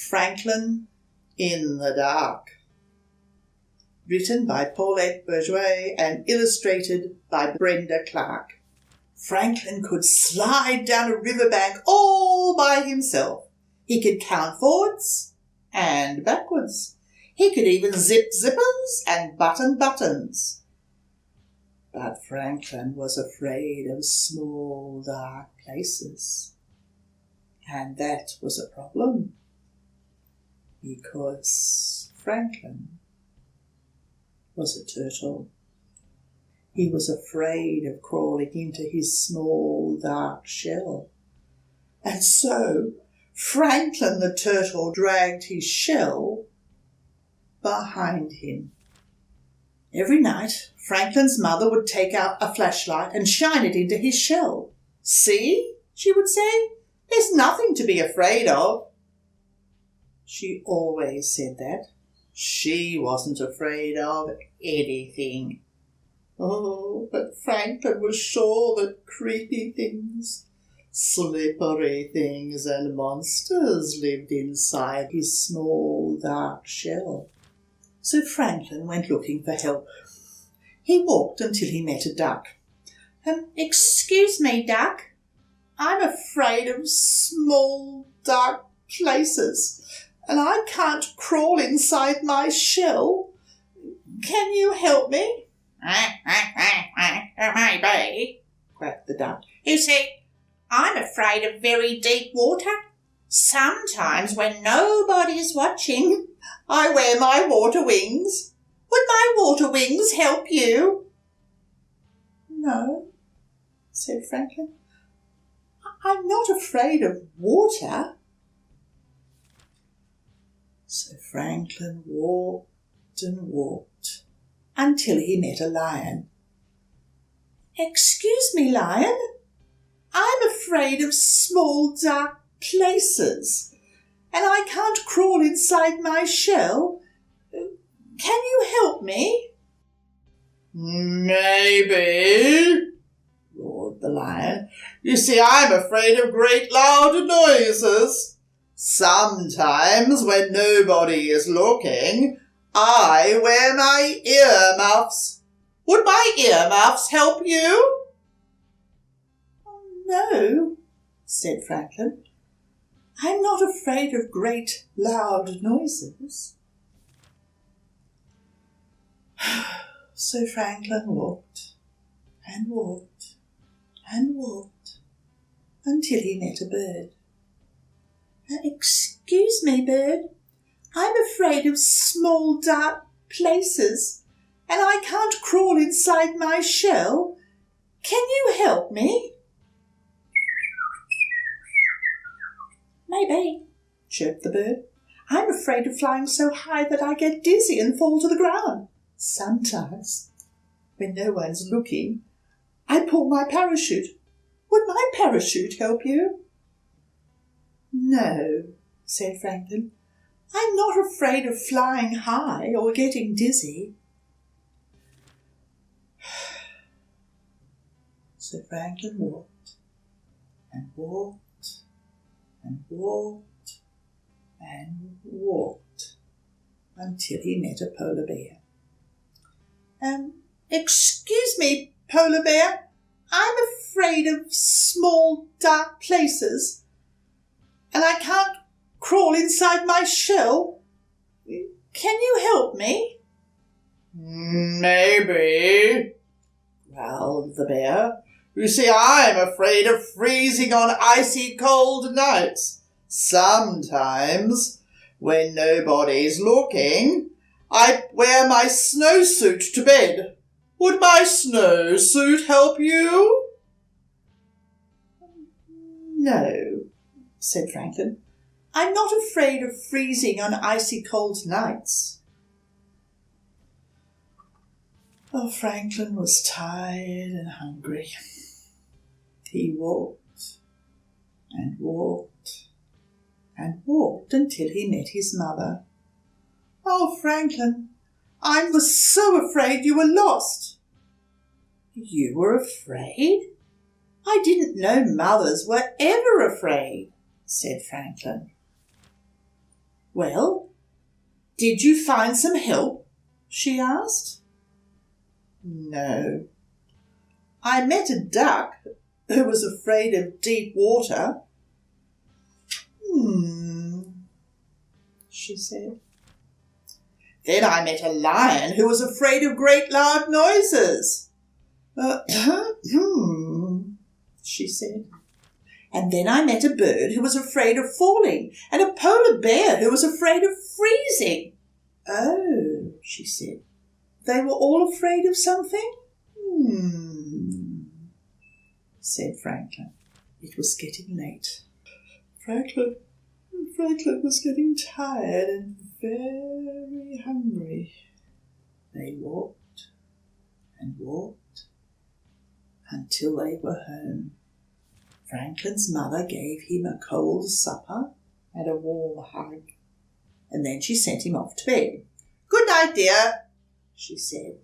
Franklin in the Dark. Written by Paulette, Bourgeois and illustrated by Brenda. Franklin could slide down a riverbank all by himself. He could count forwards and backwards. He could even zip zippers and button buttons. But Franklin was afraid of small, dark places. And that was a problem, because Franklin was a turtle. He was afraid of crawling into his small, dark shell. And so Franklin the turtle dragged his shell behind him. Every night, Franklin's mother would take out a flashlight and shine it into his shell. "See," she would say, "there's nothing to be afraid of." She always said that. She wasn't afraid of anything. Oh, but Franklin was sure that creepy things, slippery things and monsters lived inside his small, dark shell. So Franklin went looking for help. He walked until he met a duck. "Excuse me, duck. I'm afraid of small, dark places, and I can't crawl inside my shell. Can you help me?" Maybe, quacked the duck. "You see, I'm afraid of very deep water. Sometimes when nobody's watching, I wear my water wings. Would my water wings help you?" "No," said Franklin. "I'm not afraid of water." So Franklin walked and walked until he met a lion. "Excuse me, lion. I'm afraid of small, dark places, and I can't crawl inside my shell. Can you help me?" "Maybe," roared the lion. "You see, I'm afraid of great loud noises. Sometimes when nobody is looking, I wear my earmuffs. Would my earmuffs help you?" "No," said Franklin. "I'm not afraid of great loud noises." So Franklin walked and walked and walked until he met a bird. "Excuse me, bird. I'm afraid of small, dark places, and I can't crawl inside my shell. Can you help me?" "Maybe," chirped the bird. "I'm afraid of flying so high that I get dizzy and fall to the ground. Sometimes, when no one's looking, I pull my parachute. Would my parachute help you?" "No," said Franklin. "I'm not afraid of flying high or getting dizzy." So Franklin walked and walked and walked and walked until he met a polar bear. "Excuse me, polar bear. I'm afraid of small, dark places, and I can't crawl inside my shell. Can you help me?" "Maybe," growled the bear. "You see, I'm afraid of freezing on icy cold nights. Sometimes, when nobody's looking, I wear my snowsuit to bed. Would my snowsuit help you?" "No," said Franklin. "I'm not afraid of freezing on icy cold nights." Oh, Franklin was tired and hungry. He walked and walked and walked until he met his mother. "Oh, Franklin, I was so afraid you were lost." "You were afraid? I didn't know mothers were ever afraid," said Franklin. Well, did you find some help? She asked. No. I met a duck who was afraid of deep water. She said. Then I met a lion who was afraid of great loud noises. She said. And then I met a bird who was afraid of falling, and a polar bear who was afraid of freezing. Oh, she said. They were all afraid of something? Said Franklin. It was getting late. Franklin was getting tired and very hungry. They walked and walked until they were home. Franklin's mother gave him a cold supper and a warm hug, and then she sent him off to bed. Good night, dear, she said.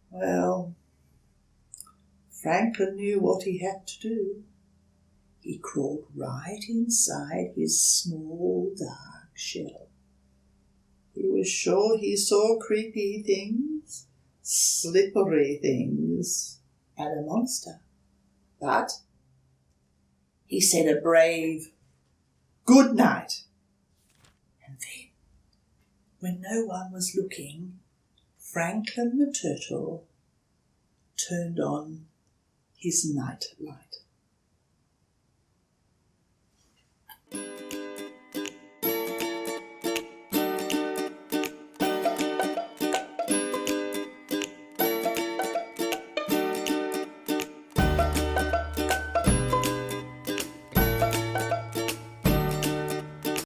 Well, Franklin knew what he had to do. He crawled right inside his small dark shell. He was sure he saw creepy things, slippery things, and a monster. But he said a brave good night. And then, when no one was looking, Franklin the turtle turned on his night light.